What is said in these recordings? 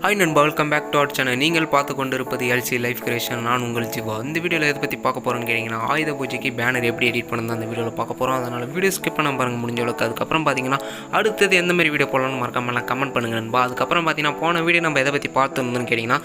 Hi NANBA, welcome back to our channel. நீங்கள் பார்த்து கொண்டிருப்பது LC லைஃப் கிரியேஷன். நான் உங்கள் ஜீவா. இந்த வீடியோவில் எதை பற்றி பார்க்க போகிறோன்னு கேட்டிங்கன்னா, ஆயுத பூஜைக்கு பேனர் எப்படி எடிட் பண்ணணும் அந்த வீடியோவில் பார்க்க போகிறோம். அதனால் வீடியோ ஸ்கிப் பண்ண பாருங்கள் முடிஞ்ச அளவுக்கு. அதுக்கப்புறம் பார்த்தீங்கன்னா அடுத்தது எந்த மாதிரி வீடியோ போடலாம்னு மறக்காம கமெண்ட் பண்ணுங்க நண்பா. அதுக்கப்புறம் பார்த்தீங்கன்னா போன வீடியோ நம்ம எதை பற்றி பார்த்துருந்தோன்னு கேட்டிங்கன்னா,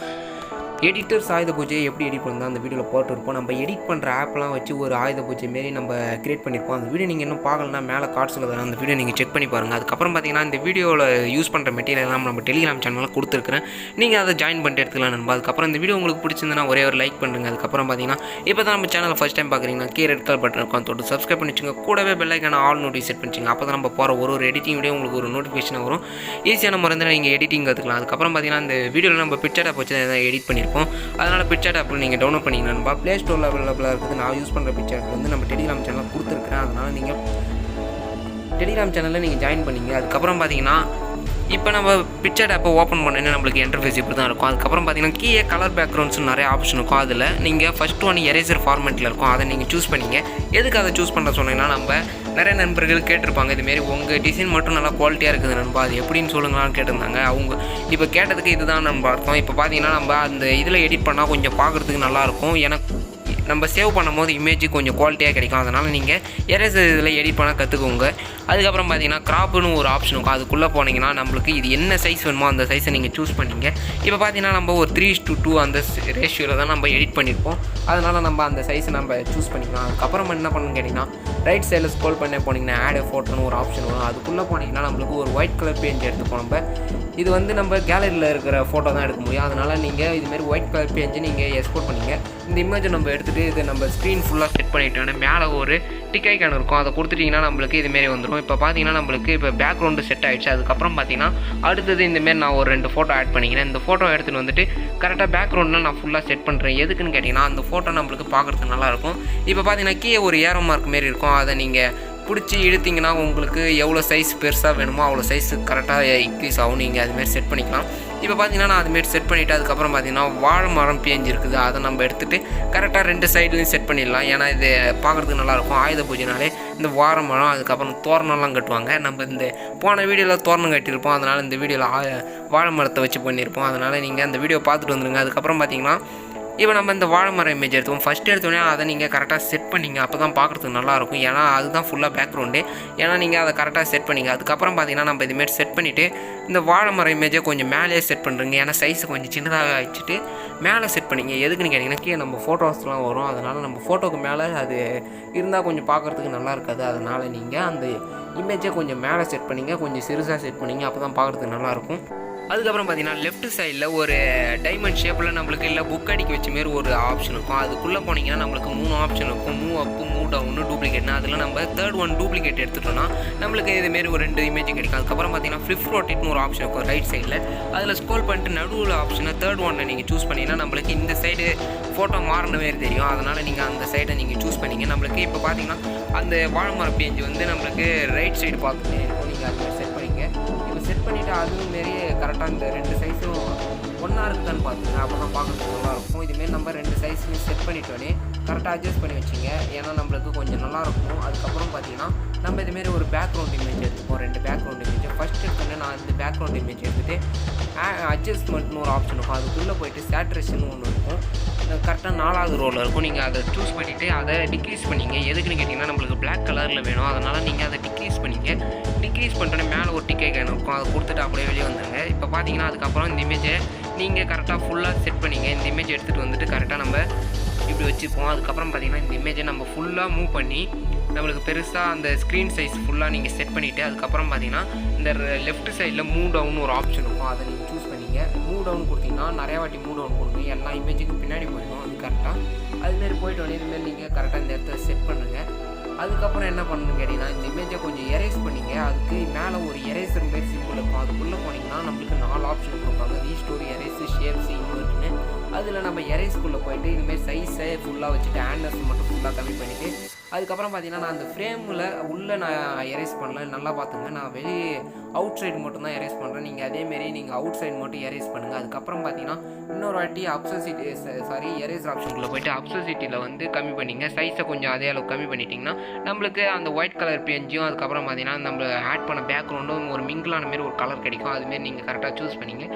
எடிட்டர்ஸ் ஆயுத பூஜையை எப்படி எடிட் பண்ணலாம் அந்த வீடியோவில் போட்டுருப்போம். நம்ம எடிட் பண்ணுற ஆப்லாம் வச்சு ஒரு ஆயுத பூஜை மாரி நம்ம கிரியேட் பண்ணியிருப்போம். அந்த வீடியோ நீங்கள் இன்னும் பார்க்கலன்னா மேலே கார்ட்ஸில் தரேன், அந்த வீடியோ நீங்கள் செக் பண்ணி பாருங்கள். அதுக்கப்புறம் பார்த்தீங்கன்னா இந்த வீடியோவில் யூஸ் பண்ணுற மெட்டீரியல்லாம் நம்ம டெலிகிராம் சேனலில் கொடுத்துருக்குறேன், நீங்கள் அதை ஜாயின் பண்ணிட்டு எடுத்துக்கலாம் நண்பா. அதுக்கப்புறம் இந்த வீடியோ உங்களுக்கு பிடிச்சிருந்தா ஒரே ஒரு லைக் பண்ணுங்கள். அதுக்கப்புறம் பார்த்தீங்கன்னா இப்போ தான் நம்ம சேனலை ஃபஸ்ட் டைம் பார்க்குறீங்கன்னா கீழே ரெட் கலர் பட்டன் இருக்கும், தொட்டு சப்ஸ்கிரைப் பண்ணிச்சுங்க. கூடவே பெல் ஐக்கான ஆல் நோட்டிஃபிகேஷன் செட் பண்ணிச்சுங்க. அப்போ தான் நம்ம போகிற ஒரு எடிட்டிங் வீடியோ உங்களுக்கு ஒரு நோட்டிஃபிகேஷன் வரும். ஈஸியான முறையில் நீங்கள் எடிட்டிங் கற்றுக்கலாம். அதுக்கப்புறம் பார்த்தீங்கன்னா இந்த வீடியோவில் நம்ம பிக்சர் ஆப் வச்சு தான் எடிட் பண்ணியிருப்போம். அதனால் பிக்சர் ஆப் நீங்கள் டவுன்லோட் பண்ணிங்கன்னா ப்ளே ஸ்டோரில் அவைலபிளாக இருக்குது. நான் யூஸ் பண்ணுற பிக்சர் ஆப் வந்து நம்ம டெலிகிராம் சேனலில் கொடுத்துருக்குறேன். அதனால் நீங்கள் டெலிகிராம் சேனலில் நீங்கள் ஜாயின் பண்ணிங்க. அதுக்கப்புறம் பார்த்தீங்கன்னா இப்போ நம்ம பிக்சர் ஆப்பை ஓப்பன் பண்ணேன்னா நம்மளுக்கு இன்டர்ஃபேஸ் இப்படி தான் இருக்கும். அதுக்கப்புறம் பார்த்தீங்கன்னா கீழே கலர் பேக்ரவுண்ட்ஸ் நிறைய ஆப்ஷன் இருக்கும். அதில் நீங்கள் ஃபஸ்ட்டு ஒன்று எரேசர் ஃபார்மேட்டில் இருக்கும், அதை நீங்கள் சூஸ் பண்ணிங்க. எதுக்கு அதை சூஸ் பண்ண சொன்னீங்கன்னா, நம்ம நிறைய நண்பர்கள் கேட்டிருப்பாங்க இதுமாரி உங்கள் டிசைன் மட்டும் நல்லா குவாலிட்டியாக இருக்குது நண்பா, அது எப்படின்னு சொல்லுங்களான்னு கேட்டிருந்தாங்க. அவங்க இப்போ கேட்டதுக்கு இதுதான் நம்ம அர்த்தம். இப்போ பார்த்தீங்கன்னா நம்ம அந்த இதில் எடிட் பண்ணால் கொஞ்சம் பார்க்குறதுக்கு நல்லாயிருக்கும். எனக்கு நம்ம சேவ் பண்ணும் போது இமேஜ் கொஞ்சம் குவாலிட்டியாக கிடைக்கும். அதனால் நீங்கள் எரேசர் இதில் எடிட் பண்ண கற்றுக்கோங்க. அதுக்கப்புறம் பார்த்தீங்கன்னா கிராப்னு ஒரு ஆப்ஷன் இருக்கும், அதுக்குள்ளே போனீங்கன்னா நம்மளுக்கு இது என்ன சைஸ் வேணுமோ அந்த சைஸை நீங்கள் சூஸ் பண்ணிங்க. இப்போ பார்த்தீங்கன்னா நம்ம ஒரு 3:2 அந்த ரேஷியோவில் தான் நம்ம எடிட் பண்ணியிருப்போம். அதனால் நம்ம அந்த சைஸை நம்ம சூஸ் பண்ணிக்கலாம். அதுக்கப்புறம் என்ன பண்ணணும்னு கேட்டிங்கன்னா, ரைட் சைடில் ஸ்க்ரோல் பண்ண போனீங்கன்னா ஆட் ஃபோட்டோன்னு ஒரு ஆப்ஷன் வரும். அதுக்குள்ளே போனீங்கன்னா நம்மளுக்கு ஒரு ஒயிட் கலர் பேஜ் எடுத்துப்போம். நம்ம இது வந்து நம்ம கேலரியில் இருக்கிற ஃபோட்டோ தான் எடுக்க முடியும். அதனால் நீங்கள் இதுமாரி ஒயிட் கலர் பேஜ் நீங்கள் எக்ஸ்போர்ட் பண்ணிங்க. இந்த இமேஜை நம்ம எடுத்துகிட்டு இது நம்ம ஸ்க்ரீன் ஃபுல்லாக செட் பண்ணிட்டோன்னா மேலே ஒரு டிக் ஐக்கான் இருக்கும், அதை கொடுத்துட்டிங்கன்னா நம்மளுக்கு இதுமாரி வந்துடும். இப்போ பார்த்தீங்கன்னா நம்மளுக்கு இப்போ பேக்ரவுண்டு செட் ஆகிடுச்சு. அதுக்கப்புறம் பார்த்தீங்கன்னா அடுத்தது இந்தமாரி நான் ஒரு 2 ஃபோட்டோ ஆட் பண்ணிக்கிறேன். இந்த ஃபோட்டோ எடுத்துகிட்டு வந்துட்டு கரெக்டாக பேக்ரவுண்டில் நான் ஃபுல்லாக செட் பண்ணுறேன். எதுக்குன்னு கேட்டிங்கன்னா, அந்த ஃபோட்டோ நம்மளுக்கு பார்க்குறதுக்கு நல்லாயிருக்கும். இப்போ பார்த்தீங்கன்னா கீழே ஒரு ஏரோ மார்க் மாரி இருக்கும், அதை நீங்கள் பிடிச்சி இழுத்திங்கன்னா உங்களுக்கு எவ்வளோ சைஸ் பெருசாக வேணுமோ அவ்வளோ சைஸு கரெக்டாக இன்க்ரீஸ் ஆகும். நீங்கள் அதுமாரி செட் பண்ணிக்கலாம். இப்போ பார்த்தீங்கன்னா நான் அதுமாரி செட் பண்ணிவிட்டு அதுக்கப்புறம் பார்த்தீங்கன்னா வாழை மரம் பேஞ்சு இருக்குது, அதை நம்ம எடுத்துகிட்டு கரெக்டாக 2 சைட்லையும் செட் பண்ணிடலாம். ஏன்னா இது பார்க்குறதுக்கு நல்லாயிருக்கும். ஆயுத பூஜைனாலே இந்த வாழை மரம் அதுக்கப்புறம் தோரணம்லாம் கட்டுவாங்க. நம்ம இந்த போன வீடியோவில் தோரணம் கட்டியிருப்போம், அதனால் இந்த வீடியோவில் வாழை மரத்தை வச்சு பண்ணியிருப்போம். அதனால் நீங்கள் அந்த வீடியோ பார்த்துட்டு வந்துடுங்க. அதுக்கப்புறம் பார்த்தீங்கன்னா இப்போ நம்ம இந்த வாழை மரம் இமேஜ் எடுத்துவோம். ஃபஸ்ட்டு எடுத்தோடனே அதை நீங்கள் கரெக்டாக செட் பண்ணிங்க, அப்போ தான் பார்க்குறதுக்கு நல்லாயிருக்கும். ஏன்னா அதுதான் ஃபுல்லாக பேக்ரவுண்டு. ஏன்னா நீங்கள் அதை கரெக்டாக செட் பண்ணிங்க. அதுக்கப்புறம் பார்த்தீங்கன்னா நம்ம இதுமாரி செட் பண்ணிவிட்டு இந்த வாழை மரம் இமேஜை கொஞ்சம் மேலேயே செட் பண்ணுறீங்க. ஏன்னா சைஸு கொஞ்சம் சின்னதாக வச்சுட்டு மேலே செட் பண்ணிங்க. எதுக்குன்னு கேட்டிங்கன்னா கீழே நம்ம ஃபோட்டோஸ்லாம் வரும், அதனால் நம்ம ஃபோட்டோக்கு மேலே அது இருந்தால் கொஞ்சம் பார்க்குறதுக்கு நல்லா இருக்காது. அதனால் நீங்கள் அந்த இமேஜை கொஞ்சம் மேலே செட் பண்ணிங்க, கொஞ்சம் சிறுசாக செட் பண்ணிங்க, அப்போ தான் பார்க்குறதுக்கு நல்லாயிருக்கும். அதுக்கப்புறம் பார்த்தீங்கன்னா லெஃப்ட் சைடில் ஒரு டைமண்ட் ஷேப்பில் நம்மளுக்கு இல்லை புக் அடிக்க வச்ச மாரி ஒரு ஆப்ஷன் இருக்கும். அதுக்குள்ளே போனீங்கன்னா நம்மளுக்கு 3 ஆப்ஷன் இருக்கும், மூவ் அப்பு, மூவ் டவுனு, டூப்ளிகேட்னா. அதில் நம்ம தேர்ட் ஒன் டூப்ளிகேட் எடுத்துட்டோம்னா நம்மளுக்கு இதுமாரி ஒரு 2 இமேஜ் கிடைக்கும். அதுக்கப்புறம் பார்த்தீங்கன்னா ஃப்ளிப் ரொட்டேட்னு ஒரு ஆப்ஷன் இருக்கும் ரைட் சைடில், அதில் ஸ்க்ரோல் பண்ணிட்டு நடுவில் ஆப்ஷனை தேர்ட் ஒன்னை நீங்கள் சூஸ் பண்ணிங்கன்னா நம்மளுக்கு இந்த சைடு ஃபோட்டோ மாறின மாரி தெரியும். அதனால் நீங்கள் அந்த சைடை நீங்கள் சூஸ் பண்ணிங்க. நம்மளுக்கு இப்போ பார்த்தீங்கன்னா அந்த வாழை மரம் பேஜ் வந்து நம்மளுக்கு ரைட் சைடு பார்த்துட்டே இருக்கும். நீங்கள் அது செட் பண்ணிங்க. இப்போ செட் பண்ணிவிட்டு அதுவும் மாரி கரெக்டாக இந்த 2 சைஸும் ஒன்றா இருக்குதான்னு பார்த்துங்க, அப்போ தான் பார்க்குறதுக்கு நல்லாயிருக்கும். இதுமாரி நம்ம 2 சைஸையும் செட் பண்ணிட்டோன்னே கரெக்டாக அட்ஜஸ்ட் பண்ணி வச்சிங்க. ஏன்னா நம்மளுக்கு கொஞ்சம் நல்லாயிருக்கும். அதுக்கப்புறம் பார்த்தீங்கன்னா நம்ம இதுமாரி ஒரு பேக்ரவுண்ட் இமேஜ் எடுத்துப்போம், 2 பேக்ரவுண்ட் இமேஜ். ஃபஸ்ட் எடுத்தோன்னே நான் இந்த பேக்ரவுண்ட் இமேஜ் எடுத்துகிட்டு அட்ஜஸ்ட்மெண்ட்னு ஒரு ஆப்ஷன் இருக்கும், அதுக்குள்ளே போயிட்டு சேட்ரேஷன் ஒன்று இருக்கும், கரெக்டாக 4வது ரோவில் இருக்கும். நீங்கள் அதை சூஸ் பண்ணிவிட்டு அதை டிக்ரீஸ் பண்ணிங்க. எதுக்குன்னு கேட்டிங்கன்னா நம்மளுக்கு பிளாக் கலரில் வேணும், அதனால் நீங்கள் அதை டிக்ரீஸ் பண்ணிங்க. டிக்ரீஸ் பண்ணிட்டோன்னே மேலே ஒரு டிக் ஐக்கான் இருக்கும், அதை கொடுத்துட்டு அப்படியே வெளியே வந்துடுங்க. இப்போ பார்த்தீங்கன்னா அதுக்கப்புறம் இந்த இமேஜை நீங்கள் கரெக்டாக ஃபுல்லாக செட் பண்ணிங்க. இந்த இமேஜ் எடுத்துகிட்டு வந்துட்டு கரெக்டாக நம்ம இப்படி வச்சுப்போம். அதுக்கப்புறம் பார்த்தீங்கன்னா இந்த இமேஜை நம்ம ஃபுல்லாக மூவ் பண்ணி நம்மளுக்கு பெருசாக அந்த ஸ்க்ரீன் சைஸ் ஃபுல்லாக நீங்கள் செட் பண்ணிவிட்டு அதுக்கப்புறம் பார்த்தீங்கன்னா இந்த லெஃப்ட் சைடில் மூவ் டவுன் ஒரு ஆப்ஷன் இருக்கும், அதை நீங்கள் சூஸ் பண்ணிங்க. மூவ் டவுன் கொடுத்தீங்கன்னா நிறையா வாட்டி மூவ் டவுன் கொடுங்க, எல்லா இமேஜுக்கு பின்னாடி போயிடும். அது கரெக்டாக அதுமாரி போய்ட்டோன்னே இதுமாரி நீங்கள் கரெக்டாக இந்த இடத்துல செட் பண்ணுங்கள். அதுக்கப்புறம் என்ன பண்ணணும்னு கேட்டிங்கன்னா இந்த இமேஜை கொஞ்சம் எரேஸ் பண்ணிங்க. அதுக்கு மேலே ஒரு எரேசர் மாரி சிம்பிள் இருக்கும், அதுக்குள்ளே போனீங்கன்னா நம்மளுக்கு 4 ஆப்ஷன் கொடுப்பாங்க, ரீஸ்டோர், எரேஸு, ஷேப்ஸு, இன்வெர்ட்னு. அதில் நம்ம எரேஸ்க்குள்ளே போயிட்டு இதுமாரி சைஸை ஃபுல்லாக வச்சுட்டு ஹேண்ட்னஸ் மட்டும் ஃபுல்லாக கம்மி பண்ணிவிட்டு அதுக்கப்புறம் பார்த்தீங்கன்னா நான் அந்த ஃப்ரேமில் உள்ளே நான் எரேஸ் பண்ணல, நல்லா பார்த்துங்க. நான் வெளியே அவுட் சைடு மட்டும் தான் எரேஸ் பண்ணுறேன். நீங்கள் அதேமாரி நீங்கள் அவுட் சைடு மட்டும் எரேஸ் பண்ணுங்கள். அதுக்கப்புறம் பார்த்தீங்கன்னா இன்னொரு வாட்டி எரேசர் ஆப்ஷனுக்குள்ளே போய்ட்டு அப்சசிட்டியில் வந்து கம்மி பண்ணிங்க. சைஸை கொஞ்சம் அதே அளவுக்கு கம்மி பண்ணிட்டிங்கன்னா நம்மளுக்கு அந்த ஒயிட் கலர் பேஞ்சும் அதுக்கப்புறம் பார்த்தீங்கன்னா நம்ம ஆட் பண்ண பேக்ரவுண்டும் ஒரு மிங்கிளான மாரி ஒரு கலர் கிடைக்கும். அதுமாரி நீங்கள் கரெக்டாக சூஸ் பண்ணிங்க.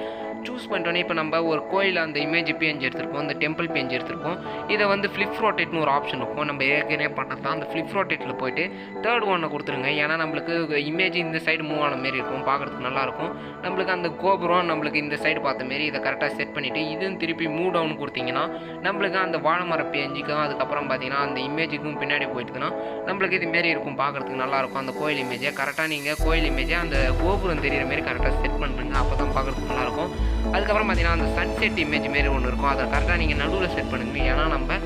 சூஸ் பண்ணிட்டோன்னே இப்போ நம்ம ஒரு கோயில் அந்த இமேஜ் பேஞ்சு எடுத்துருப்போம், இந்த டெம்பிள் பேஞ்சு எடுத்துருப்போம். இதை வந்து ஃப்ளிப் ரொட்டேட்னு ஒரு ஆப்ஷன் இருக்கும். நம்ம ஏற்கனவே பண்ணது தான். அந்த ஃப்ளிப் ரொட்டேட்டில் போய்ட்டு தேர்ட் ஒன்னை கொடுத்துருங்க. ஏன்னா நம்மளுக்கு இமேஜ் இந்த சைடு மூவ் ஆன மாரி இருக்கும், பார்க்குறதுக்கு நல்லாயிருக்கும். நம்மளுக்கு அந்த கோபுரம் நம்மளுக்கு இந்த சைடு பார்த்த மாரி இதை கரெக்டாக செட் பண்ணிவிட்டு இதுவும் திருப்பி மூவ் டவுன் கொடுத்தீங்கன்னா நம்மளுக்கு அந்த வாழை மரம் பேஞ்சிக்கும். அதுக்கப்புறம் பார்த்தீங்கன்னா அந்த இமேஜுக்கும் பின்னாடி போயிட்டுதுன்னா நம்மளுக்கு இதுமாரி இருக்கும், பார்க்குறதுக்கு நல்லாயிருக்கும். அந்த கோயில் இமேஜை கரெக்டாக நீங்கள் கோயில் இமேஜை அந்த கோபுரம் தெரிகிற மாரி கரெக்டாக செட் பண்ணுறீங்க. அப்போ தான் பார்க்குறதுக்கு நல்லாயிருக்கும். அதுக்கப்புறம் பார்த்தீங்கன்னா அந்த சன்செட் இமேஜ் மாரி ஒன்று இருக்கும், அதை கரெக்டாக நீங்கள் நடுவில் செட் பண்ணுங்க. ஏன்னா நம்ம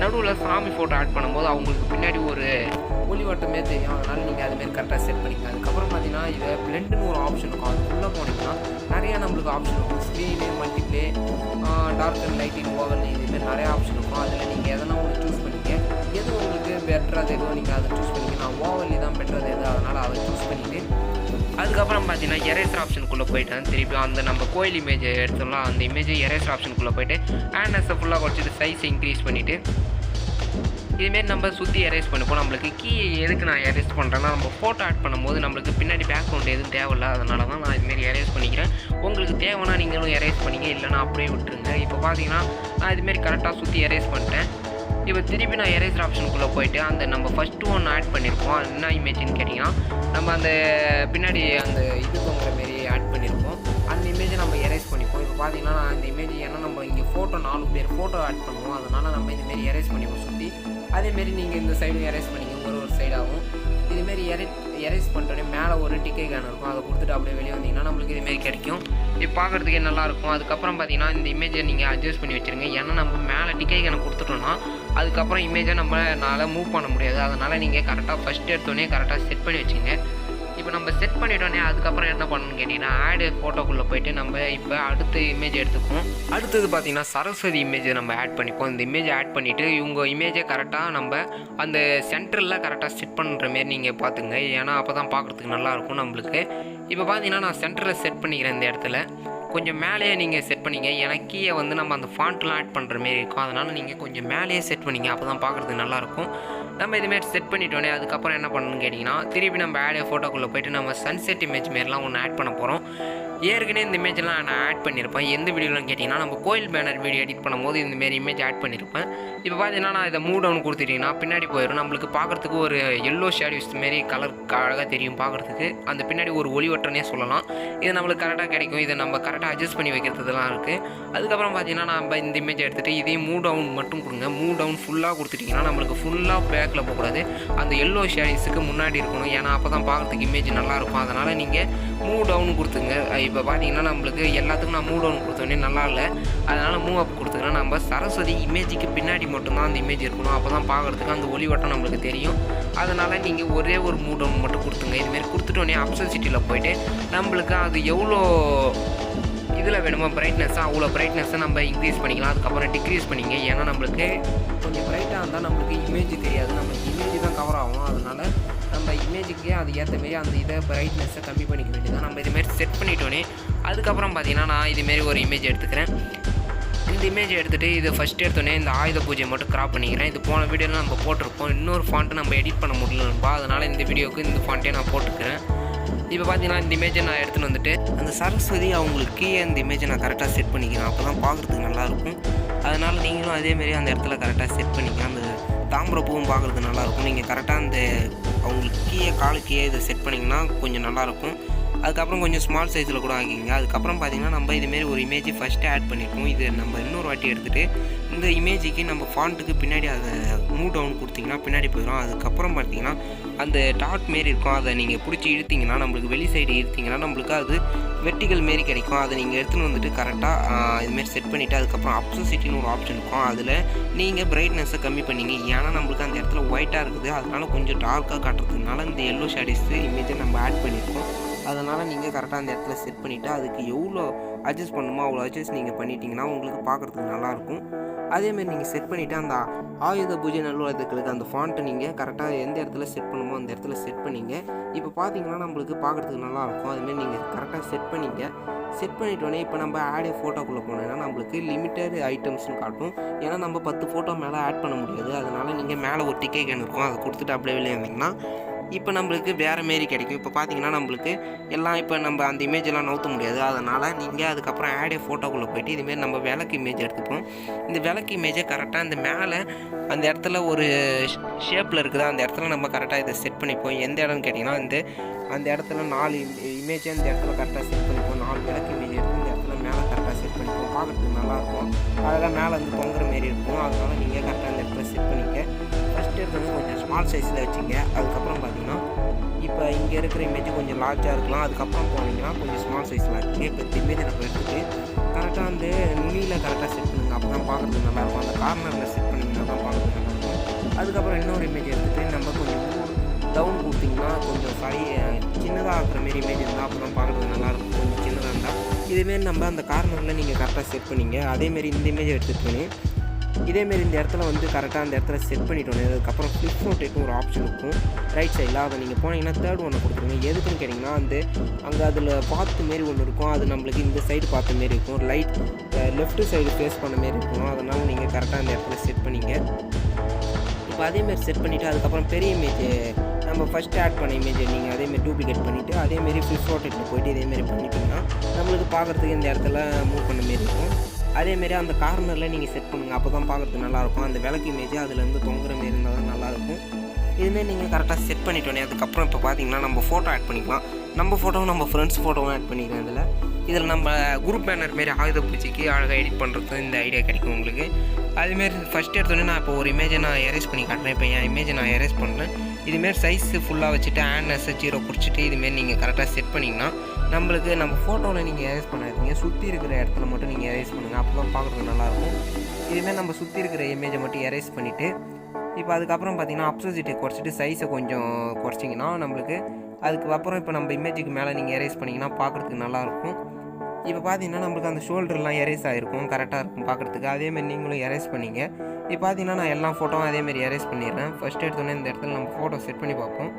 நடுவில் சாமி ஃபோட்டோ ஆட் பண்ணும்போது அவங்களுக்கு பின்னாடி ஒரு ஒளிவட்டமே தெரியும். அதனால் நீங்கள் அதுமாரி கரெக்டாக செட் பண்ணிங்க. அதுக்கப்புறம் பார்த்தீங்கன்னா இதை பிளெண்டுன்னு ஒரு ஆப்ஷன் இருக்கும். அது உள்ளே போனீங்கன்னா நிறையா நம்மளுக்கு ஆப்ஷன் இருக்கும். Screen, multiplay, dark and lighting, oval, இதுமாரி நிறையா ஆப்ஷன் இருக்கும். அதில் நீங்கள் எதனா ஒன்று சூஸ் பண்ணிக்க. எது உங்களுக்கு பெட்டராக எதுவும் நீங்கள் அதை சூஸ் பண்ணிக்க. நான் ஓவல் தான் பெட்டராக எது, அதனால் அதை சூஸ் பண்ணிவிட்டு அதுக்கப்புறம் பார்த்தீங்கன்னா எரேசர் ஆப்ஷனுக்குள்ளே போய்ட்டேன். திருப்பி அந்த நம்ம கோயில் இமேஜை எடுத்துடலாம். அந்த இமேஜை எரேசர் ஆப்ஷனுக்குள்ளே போய்ட்டு ஹேண்ட்னஸை ஃபுல்லாக குறைச்சிட்டு சைஸை இன்க்ரீஸ் பண்ணிவிட்டு இதுமாரி நம்ம சுற்றி எரேஸ் பண்ணிப்போம். நம்மளுக்கு கீ எதுக்கு நான் எரேஸ் பண்ணுறேன்னா நம்ம ஃபோட்டோ ஆட் பண்ணும்போது நம்மளுக்கு பின்னாடி பேக்ரவுண்ட் எதுவும் தேவையில்லை. அதனால தான் நான் இதுமாரி எரேஸ் பண்ணிக்கிறேன். உங்களுக்கு தேவைன்னா நீங்களும் எரேஸ் பண்ணிங்க, இல்லைனா அப்படியே விட்டுருங்க. இப்போ பார்த்தீங்கன்னா நான் இதுமாரி கரெக்டாக சுற்றி எரேஸ் பண்ணிட்டேன். இப்போ திருப்பி நான் எரேசர் ஆப்ஷனுக்குள்ளே போய்ட்டு அந்த நம்ம ஃபஸ்ட்டு ஒன்று ஆட் பண்ணியிருப்போம். அது என்ன இமேஜ்னு கேட்டிங்கன்னா நம்ம அந்த பின்னாடி அந்த இது தொங்குற மாரி ஆட் பண்ணியிருப்போம். அந்த இமேஜை நம்ம எரேஸ் பண்ணிப்போம். இப்போ பார்த்தீங்கன்னா நான் இந்த இமேஜ் ஏன்னா நம்ம இங்கே ஃபோட்டோ 4 பேர் ஃபோட்டோ ஆட் பண்ணுவோம், அதனால் நம்ம இதுமாரி எரேஸ் பண்ணிப்போம் சுற்றி. அதேமாரி நீங்கள் இந்த சைடும் எரேஸ் பண்ணிங்க, ஒரு சைடாகும். இதுமாரி எரேஸ் பண்ணிட்டோன்னே மேலே ஒரு டிக்கே கேன் இருக்கும், அதை கொடுத்துட்டு அப்படியே வெளியே வந்தீங்கன்னா நம்மளுக்கு இதுமாரி கிடைக்கும். இப்போ பார்க்குறதுக்கே நல்லாயிருக்கும். அதுக்கப்புறம் பார்த்தீங்கன்னா இந்த இமேஜை நீங்கள் அட்ஜஸ்ட் பண்ணி வச்சுருங்க. ஏன்னா நம்ம மேலே டிக்கே கேனை கொடுத்துட்டோன்னா அதுக்கப்புறம் இமேஜை நம்மளால் மூவ் பண்ண முடியாது. அதனால் நீங்கள் கரெக்டாக ஃபஸ்ட் எடுத்தோடனே கரெக்டாக செட் பண்ணி வச்சுங்க. இப்போ நம்ம செட் பண்ணிட்டோன்னே அதுக்கப்புறம் என்ன பண்ணணும்னு கேட்டிங்கன்னா ஆடு ஃபோட்டோக்குள்ளே போய்ட்டு நம்ம இப்போ அடுத்த இமேஜ் எடுத்துப்போம். அடுத்தது பார்த்திங்கன்னா சரஸ்வதி இமேஜை நம்ம ஆட் பண்ணிப்போம். இந்த இமேஜை ஆட் பண்ணிவிட்டு இவங்க இமேஜை கரெக்டாக நம்ம அந்த சென்டரில் கரெக்டாக செட் பண்ணுற மாரி நீங்கள் பார்த்துங்க. ஏன்னா அப்போ தான் பார்க்குறதுக்கு நல்லாயிருக்கும் நம்மளுக்கு. இப்போ பார்த்தீங்கன்னா நான் சென்டரில் செட் பண்ணிக்கிறேன். இந்த இடத்துல கொஞ்சம் மேலேயே நீங்கள் செட் பண்ணிங்க. ஏன்னா கீழே வந்து நம்ம அந்த ஃபாண்ட்லாம் ஆட் பண்ணுற மாரி இருக்கும், அதனால் நீங்கள் கொஞ்சம் மேலேயே செட் பண்ணிங்க. அப்போ தான் பார்க்குறதுக்கு நல்லாயிருக்கும். நம்ம இதுமாரி செட் பண்ணிட்டோன்னே அதுக்கப்புறம் என்ன பண்ணணும்னு கேட்டிங்கன்னா திருப்பி நம்ம ஆடே ஃபோட்டோக்குள்ளே போய்ட்டு நம்ம சன்செட் இமேஜ் மாரிலாம் ஒன்று ஆட் பண்ண போகிறோம். ஏற்கனவே இந்த இமேஜெலாம் நான் ஆட் பண்ணியிருப்பேன். எந்த வீடியோலாம் கேட்டிங்கன்னா நம்ம கோயில் பேனர் வீடியோ எடிட் பண்ணும்போது இந்தமாரி இமேஜ் ஆட் பண்ணியிருப்பேன். இப்போ பார்த்தீங்கன்னா நான் இதை மூவ் டவுன் கொடுத்துட்டிங்கன்னா பின்னாடி போயிடும். நம்மளுக்கு பார்க்குறதுக்கு ஒரு எல்லோ ஷேடியூஸ் மாரி கலர் அழகாக தெரியும் பார்க்குறதுக்கு. அந்த பின்னாடி ஒரு ஒளிவட்டனே சொல்லலாம். இது நம்மளுக்கு கரெக்டாக கிடைக்கும். இதை நம்ம கரெக்டாக அட்ஜஸ்ட் பண்ணி வைக்கிறதுலாம் இருக்குது. அதுக்கப்புறம் பார்த்தீங்கன்னா நம்ம இந்த இமேஜ் எடுத்துகிட்டு இதையும் மூவ் டவுன் மட்டும் கொடுங்க. மூவ் டவுன் ஃபுல்லாக கொடுத்துட்டிங்கன்னா நம்மளுக்கு ஃபுல்லாக பேக்கில் போகக்கூடாது, அந்த எல்லோ ஷேடியூஸுக்கு முன்னாடி இருக்கணும். ஏன்னா அப்போ தான் பார்க்குறதுக்கு இமேஜ் நல்லாயிருக்கும். அதனால் நீங்கள் மூவ் டவுன் கொடுத்துங்க. இப்போ பார்த்தீங்கன்னா நம்மளுக்கு எல்லாத்துக்கும் நான் மூவ் டவுன் கொடுத்தோன்னே நல்லா இல்லை, அதனால் மூவ் அப் கொடுத்துங்கன்னா நம்ம சரஸ்வதி இமேஜுக்கு பின்னாடி மட்டும்தான் அந்த இமேஜ் இருக்கணும். அப்போ தான் பார்க்குறதுக்கு அந்த ஒளிவட்டம் நம்மளுக்கு தெரியும். அதனால் நீங்கள் ஒரே ஒரு மூவ் டவுன் மட்டும் கொடுத்துங்க. இதுமாரி கொடுத்துட்டோன்னே அப்சசிட்டியில் போய்ட்டு நம்மளுக்கு அது எவ்வளோ இதில் வேணுமோ பிரைட்னஸ்ஸாக அவ்வளோ பிரைட்னஸை நம்ம இன்க்ரீஸ் பண்ணிக்கலாம். அதுக்கப்புறம் டிக்ரீஸ் பண்ணிங்க. ஏன்னா நம்மளுக்கு கொஞ்சம் பிரைட்டாக இருந்தால் நம்மளுக்கு இமேஜ் தெரியாது, நம்மளுக்கு இமேஜ் தான் கவர் ஆகும். அதனால் நம்ம இமேஜுக்கே அது ஏற்ற மாரி அந்த இதை பிரைட்னஸை கம்மி பண்ணிக்க வேண்டியதான். நம்ம இதுமாரி செட் பண்ணிட்டோன்னே அதுக்கப்புறம் பார்த்தீங்கன்னா நான் இதுமாரி ஒரு இமேஜ் எடுத்துக்கிறேன். இந்த இமேஜ் எடுத்துகிட்டு இது ஃபஸ்ட் எடுத்தோடனே இந்த ஆயுத பூஜையை மட்டும் கிராப் பண்ணிக்கிறேன். இது போன வீடியோவில் நம்ம போட்டிருப்போம். இன்னொரு ஃபாண்ட்டு நம்ம எடிட் பண்ண முடியலப்பா, அதனால் இந்த வீடியோவுக்கு இந்த ஃபாண்ட்டே நான் போட்டுக்கிறேன். இப்போ பார்த்தீங்கன்னா இந்த இமேஜை நான் எடுத்துகிட்டு வந்துட்டு அந்த சரஸ்வதி அவங்களுக்கு அந்த இமேஜை நான் கரெக்டாக செட் பண்ணிக்கிறேன். அப்போ தான் பார்க்குறதுக்கு நல்லாயிருக்கும். அதனால் நீங்களும் அதேமாரி அந்த இடத்துல கரெக்டாக செட் பண்ணிக்கலாம். அந்த தாம்பர பூவும் பார்க்குறதுக்கு நல்லாயிருக்கும். நீங்கள் கரெக்டாக அந்த அவங்களுக்கு காலுக்கே இதை செட் பண்ணிங்கன்னா கொஞ்சம் நல்லாயிருக்கும். அதுக்கப்புறம் கொஞ்சம் ஸ்மால் சைஸில் கூட ஆகிங்க. அதுக்கப்புறம் பார்த்திங்கன்னா நம்ம இதுமாரி ஒரு இமேஜ் ஃபஸ்ட்டு ஆட் பண்ணியிருக்கோம். இது நம்ம இன்னொரு வாட்டி எடுத்துகிட்டு இந்த இமேஜுக்கு நம்ம ஃபாண்ட்டுக்கு பின்னாடி அதை மூவ் டவுன் கொடுத்திங்கன்னா பின்னாடி போயிடும். அதுக்கப்புறம் பார்த்திங்கன்னா அந்த டாட் மாரி இருக்கும், அதை நீங்கள் பிடிச்சி இழுத்திங்கன்னா நம்மளுக்கு வெளி சைடு இழுத்திங்கன்னா நம்மளுக்கு அது வெர்டிகல் மாரி கிடைக்கும். அதை நீங்கள் எடுத்துன்னு வந்துட்டு கரெக்டாக இதுமாரி செட் பண்ணிவிட்டு அதுக்கப்புறம் அப்சசிட்டின்னு ஒரு ஆப்ஷன் இருக்கும். அதில் நீங்கள் பிரைட்னஸை கம்மி பண்ணிங்க. ஏன்னா நம்மளுக்கு அந்த இடத்துல ஒயிட்டாக இருக்குது, அதனால் கொஞ்சம் டார்க்காக காட்டுறதுனால இந்த எல்லோ ஷேடிஸ் இமேஜை நம்ம ஆட் பண்ணியிருக்கோம். அதனால் நீங்கள் கரெக்டாக அந்த இடத்துல செட் பண்ணிவிட்டு அதுக்கு எவ்வளோ அட்ஜஸ்ட் பண்ணணுமோ அவ்வளோ அட்ஜஸ்ட் நீங்கள் பண்ணிட்டீங்கன்னா உங்களுக்கு பார்க்குறதுக்கு நல்லாயிருக்கும். அதேமாரி நீங்கள் செட் பண்ணிவிட்டு அந்த ஆயுத பூஜை நல்வாழ்த்துக்களுக்கு அந்த ஃபாண்ட்டை நீங்கள் கரெக்டாக எந்த இடத்துல செட் பண்ணுமோ அந்த இடத்துல செட் பண்ணிங்க. இப்போ பார்த்தீங்கன்னா நம்மளுக்கு பார்க்குறதுக்கு நல்லாயிருக்கும். அதுமாரி நீங்கள் கரெக்டாக செட் பண்ணிங்க. செட் பண்ணிட்டோன்னே இப்போ நம்ம ஆடே ஃபோட்டோக்குள்ளே போனோன்னா நம்மளுக்கு லிமிட்டட் ஐட்டம்ஸ்னு காட்டும். ஏன்னா நம்ம 10 ஃபோட்டோ மேலே ஆட் பண்ண முடியாது. அதனால் நீங்கள் மேலே ஒரு டிக்கெட் இருக்கும், அதை கொடுத்துட்டு அப்படியே வெளியே வந்தீங்கன்னா இப்போ நம்மளுக்கு வேறு மாரி கிடைக்கும். இப்போ பார்த்தீங்கன்னா நம்மளுக்கு எல்லாம் இப்போ நம்ம அந்த இமேஜெல்லாம் நவுத்த முடியாது. அதனால் நீங்கள் அதுக்கப்புறம் ஆடே ஃபோட்டோக்குள்ளே போய்ட்டு இதுமாரி நம்ம விளக்கு இமேஜ் எடுத்துப்போம். இந்த விளக்கு இமேஜை கரெக்டாக இந்த மேலே அந்த இடத்துல ஒரு ஷேப்பில் இருக்குது, அந்த இடத்துல நம்ம கரெக்டாக இதை செட் பண்ணிப்போம். எந்த இடம்னு கேட்டிங்கன்னா அந்த இடத்துல 4 இமேஜை அந்த இடத்துல கரெக்டாக செட் பண்ணிப்போம். 4 விளக்கு இமேஜ் எடுத்து இந்த இடத்துல மேலே கரெக்டாக செட் பண்ணிப்போம். பார்க்குறதுக்கு நல்லாயிருக்கும். அதெல்லாம் மேலே வந்து தொங்குற மாரி இருக்கும். அதனால் நீங்கள் கரெக்டாக அந்த இடத்துல செட் பண்ணிக்க. ஃபஸ்ட்டு எடுத்து கொஞ்சம் ஸ்மால் சைஸில் வச்சுங்க. அதுக்கப்புறம் பார்த்தீங்கன்னா இப்போ இங்கே இருக்கிற இமேஜ் கொஞ்சம் லார்ஜாக இருக்கலாம். அதுக்கப்புறம் போனீங்கன்னா கொஞ்சம் ஸ்மால் சைஸில் இருக்குங்க. இப்போ இந்த இமேஜை நம்ம எடுத்துட்டு கரெக்டாக அந்த நுனியில் கரெக்டாக செட் பண்ணுங்க. அப்போ தான் பார்க்குறதுக்கு நல்லாயிருக்கும். அந்த கார்னரில் செட் பண்ணிங்கன்னா தான் பார்க்குறதுக்கு நல்லாயிருக்கும். அதுக்கப்புறம் இன்னொரு இமேஜ் எடுத்துகிட்டு நம்ம கொஞ்சம் டவுன் கொடுத்திங்கன்னா கொஞ்சம் சின்னதாக இருக்கிற மாரி இமேஜ் இருந்தால் அப்போ தான் பார்க்குறதுக்கு நல்லாயிருக்கும். கொஞ்சம் சின்னதாக இருந்தால் இதேமாரி நம்ம அந்த கார்னரில் நீங்கள் கரெக்டாக செட் பண்ணிங்க. அதேமாரி இந்த இமேஜை எடுத்துகிட்டு இதேமாரி இந்த இடத்துல வந்து கரெக்டாக அந்த இடத்துல செட் பண்ணிட்டோன்னே அதுக்கப்புறம் ஃப்ளிப் ரொட்டேட்னு ஒரு ஆப்ஷன் இருக்கும் ரைட் சைடில். அதை நீங்கள் போனீங்கன்னா தேர்ட் ஒன்று கொடுத்துருங்க. எதுக்குன்னு கேட்டிங்கன்னா அங்கே அதில் பார்த்து மாரி ஒன்று இருக்கும். அது நம்மளுக்கு இந்த சைடு பார்த்த மாரி இருக்கும். லெஃப்ட் சைடு ஃபேஸ் பண்ண மாரி இருக்கும். அதனால் நீங்கள் கரெக்டாக அந்த இடத்துல செட் பண்ணிங்க. இப்போ அதேமாரி செட் பண்ணிவிட்டு அதுக்கப்புறம் பெரிய இமேஜ் நம்ம ஃபஸ்ட்டு ஆட் பண்ண இமேஜை நீங்கள் அதேமாரி டூப்ளிகேட் பண்ணிவிட்டு அதேமாரி ஃப்ளிப் ரொட்டேட்டில் போய்ட்டு இதேமாரி பண்ணிட்டீங்கன்னா நம்மளுக்கு பார்க்குறதுக்கு இந்த இடத்துல மூவ் பண்ண மாரி இருக்கும். அதேமாரி அந்த கார்னரில் நீங்கள் செட் பண்ணுங்கள். அப்போ தான் பார்க்குறதுக்கு நல்லாயிருக்கும். அந்த விளக்கு இமேஜ் அதுலேருந்து தொங்குற மாரி இருந்தால் தான் நல்லாயிருக்கும். இதுமாரி நீங்கள் கரெக்டாக செட் பண்ணிட்டோன்னே அதுக்கப்புறம் இப்போ பார்த்தீங்கன்னா நம்ம ஃபோட்டோ ஆட் பண்ணிக்கலாம். நம்ம ஃபோட்டோவும் நம்ம ஃப்ரெண்ட்ஸ் ஃபோட்டோவும் ஆட் பண்ணிக்கலாம். இதில் நம்ம குரூப் பேனர் மாரி ஆயுத பூஜைக்கு அழகாக எடிட் பண்ணுறது இந்த ஐடியா கிடைக்கும் உங்களுக்கு. அதுமாரி ஃபஸ்ட் எடுத்தோடனே நான் இப்போ ஒரு இமேஜை நான் எரேஸ் பண்ணி காட்டுறேன். இப்போ என் இமேஜை நான் எரேஸ் பண்ணுறேன். இதுமாரி சைஸு ஃபுல்லாக வச்சுட்டு ஆன்எஸ் 0 குறிச்சிட்டு இதுமாரி நீங்கள் கரெக்டாக செட் பண்ணிங்கன்னா நம்மளுக்கு நம்ம ஃபோட்டோவில் நீங்கள் எரேஸ் பண்ணாதீங்க. சுற்றி இருக்கிற இடத்துல மட்டும் நீங்கள் எரேஸ் பண்ணுங்கள். அப்போ தான் பார்க்குறதுக்கு நல்லாயிருக்கும். இதுமாரி நம்ம சுற்றி இருக்கிற இமேஜை மட்டும் எரேஸ் பண்ணிவிட்டு இப்போ அதுக்கப்புறம் பார்த்தீங்கன்னா அப்சோசிட்டி குறைச்சிட்டு சைஸை கொஞ்சம் குறைச்சிங்கன்னா நம்மளுக்கு அதுக்கப்புறம் இப்போ நம்ம இமேஜுக்கு மேலே நீங்கள் எரேஸ் பண்ணிங்கன்னா பார்க்குறதுக்கு நல்லாயிருக்கும். இப்போ பார்த்தீங்கன்னா நம்மளுக்கு அந்த ஷோல்டர்லாம் எரேஸ் ஆகிருக்கும், கரெக்டாக இருக்கும் பார்க்குறதுக்கு. அதேமாரி நீங்களும் எரேஸ் பண்ணிங்க. இப்போ பார்த்தீங்கன்னா நான் எல்லா ஃபோட்டோவும் அதேமாரி எரேஸ் பண்ணிடுறேன். ஃபஸ்ட் எடுத்தோன்னே இந்த இடத்துல நம்ம ஃபோட்டோ செட் பண்ணி பார்ப்போம்.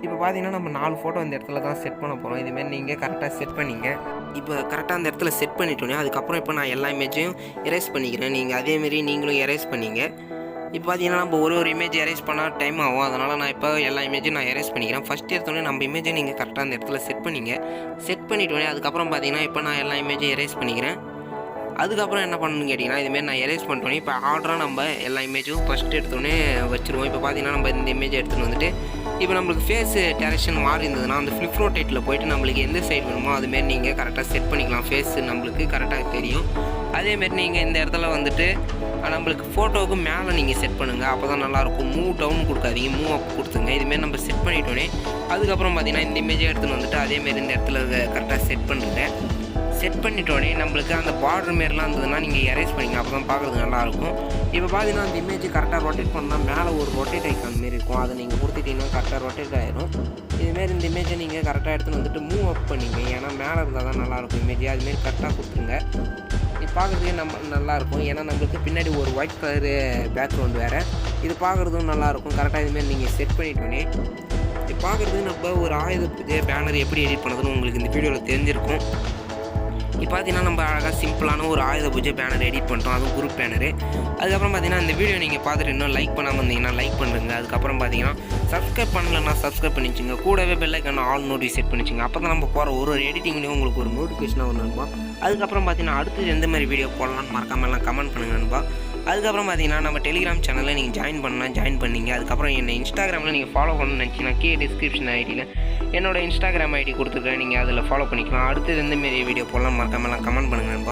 இப்போ பார்த்தீங்கன்னா நம்ம 4 ஃபோட்டோ இந்த இடத்துல தான் செட் பண்ண போகிறோம். இதுமாரி நீங்கள் கரெக்டாக செட் பண்ணிங்க. இப்போ கரெக்டாக அந்த இடத்துல செட் பண்ணிட்டோன்னே அதுக்கப்புறம் இப்போ நான் எல்லா இமேஜையும் எரேஸ் பண்ணிக்கிறேன். நீங்கள் அதேமாரி நீங்களும் எரேஸ் பண்ணிங்க. இப்போ பார்த்தீங்கன்னா நம்ம ஒரு இமேஜ் எரேஸ் பண்ணால் டைம் ஆகும். அதனால் நான் இப்போ எல்லா இமேஜும் நான் எரேஸ் பண்ணிக்கிறேன். ஃபஸ்ட் எடுத்தோடனே நம்ம இமேஜை நீங்கள் கரெக்டாக அந்த இடத்துல செட் பண்ணிங்க. செட் பண்ணிட்டோன்னே அதுக்கப்புறம் பார்த்தீங்கன்னா இப்போ நான் எல்லா இமேஜும் எரேஸ் பண்ணிக்கிறேன். அதுக்கப்புறம் என்ன பண்ணணும்னு கேட்டிங்கன்னா இதுமாரி நான் எரேஸ் பண்ணிட்டோன்னே இப்போ ஆர்டராக நம்ம எல்லா இமேஜும் ஃபஸ்ட் எடுத்தோடனே வச்சுருவோம். இப்போ பார்த்தீங்கன்னா நம்ம இந்த இமேஜை எடுத்துகிட்டு வந்துட்டு இப்போ நம்மளுக்கு ஃபேஸ் டேரக்ஷன் மாறி இருந்ததுன்னா அந்த ஃப்ளிப் ரொட்டேட்டில் போய்ட்டு நம்மளுக்கு எந்த சைடு வேணுமோ அதுமாரி நீங்கள் கரெக்டாக செட் பண்ணிக்கலாம். ஃபேஸு நம்மளுக்கு கரெக்டாக தெரியும். அதேமாரி நீங்கள் இந்த இடத்துல வந்துட்டு நம்மளுக்கு ஃபோட்டோவுக்கு மேலே நீங்கள் செட் பண்ணுங்கள். அப்போ தான் நல்லாயிருக்கும். மூவ் டவுன் கொடுக்காதீங்க, மூவ் அப் கொடுத்துங்க. இதுமாரி நம்ம செட் பண்ணிட்டோன்னே அதுக்கப்புறம் பார்த்தீங்கன்னா இந்த இமேஜை எடுத்துகிட்டு வந்துட்டு அதேமாரி இந்த இடத்துல கரெக்டாக செட் பண்ணுறேன். செட் பண்ணிட்டோடனே நம்மளுக்கு அந்த பார்டர் மாரிலாம் இருந்ததுன்னா நீங்கள் எரேஸ் பண்ணிங்க. அப்போ தான் பார்க்குறது நல்லாயிருக்கும். இப்போ பார்த்தீங்கன்னா அந்த இமேஜ் கரெக்டாக ரொட்டேட் பண்ணால் மேலே ஒரு ரொட்டேட் ஐக்கான் மாரி இருக்கும். அதை நீங்கள் கொடுத்துட்டீங்கன்னா கரெக்டாக ரொட்டேட் ஆகிடும். இதுமாரி இந்த இமேஜை நீங்கள் கரெக்டாக எடுத்துகிட்டு வந்துட்டு மூவ் அப் பண்ணிங்க. ஏன்னா மேலே இருந்தால் தான் நல்லாயிருக்கும் இமேஜ். அதுமாரி கரெக்டாக கொடுத்துருங்க. இது பார்க்குறதுக்கே நல்லாயிருக்கும். ஏன்னா நம்மளுக்கு பின்னாடி ஒரு ஒயிட் கலரு பேக்ரவுண்ட் வேறு. இது பார்க்குறதும் நல்லாயிருக்கும். கரெக்டாக இதுமாரி நீங்கள் செட் பண்ணிட்டோன்னே இது பார்க்குறதுக்கு நம்ம ஒரு ஆயுத பூஜை பேனர் எப்படி எடிட் பண்ணுறதுன்னு உங்களுக்கு இந்த வீடியோவில் தெரிஞ்சிருக்கும். இப்போ பார்த்தீங்கன்னா நம்ம அழகாக சிம்பிளான ஒரு ஆயுத பூஜை பேனர் எடிட் பண்ணிட்டோம். அதுவும் குரூப் பேனரு. அதுக்கப்புறம் பார்த்தீங்கன்னா இந்த வீடியோ நீங்கள் பார்த்துட்டு இன்னும் லைக் பண்ணாமல் இருந்தீங்கன்னா லைக் பண்ணுங்க. அதுக்கப்புறம் பார்த்தீங்கன்னா சப்ஸ்கிரைப் பண்ணலன்னா சப்ஸ்கிரைப் பண்ணி வச்சுங்க. கூடவே பெல் ஐக்கான ஆல் நோட்டிஃபிகேஷன் செட் பண்ணி வச்சுங்க. அப்போ தான் நம்ம போகிற ஒரு எடிட்டிங்லேயும் உங்களுக்கு ஒரு நோட்டிஃபிகேஷனாக ஒன்று அனுப்போம். அதுக்கப்புறம் பார்த்தீங்கன்னா அடுத்து எந்த மாதிரி வீடியோ போடலான்னு மறக்காமலாம் கமெண்ட் பண்ணுங்க நண்பா. அதுக்கப்புறம் பார்த்தீங்கன்னா நம்ம டெலிகிராம் சேனலில் நீங்கள் ஜாயின் பண்ணால் ஜாயின் பண்ணிங்க. அதுக்கப்புறம் என்ன இன்ஸ்டாகிராமில் நீங்கள் ஃபாலோ பண்ணணும்னு நினச்சிங்கன்னா டிஸ்கிரிப்ஷன் ஐடியில் என்னோட இன்ஸ்டாகிராம் ஐடி கொடுத்துருக்கேன். நீங்கள் அதில் ஃபாலோ பண்ணிக்கலாம். அடுத்தது எந்தமாரி வீடியோ போடலாம் மறக்காமலாம் கமெண்ட் பண்ணுங்க நண்பா.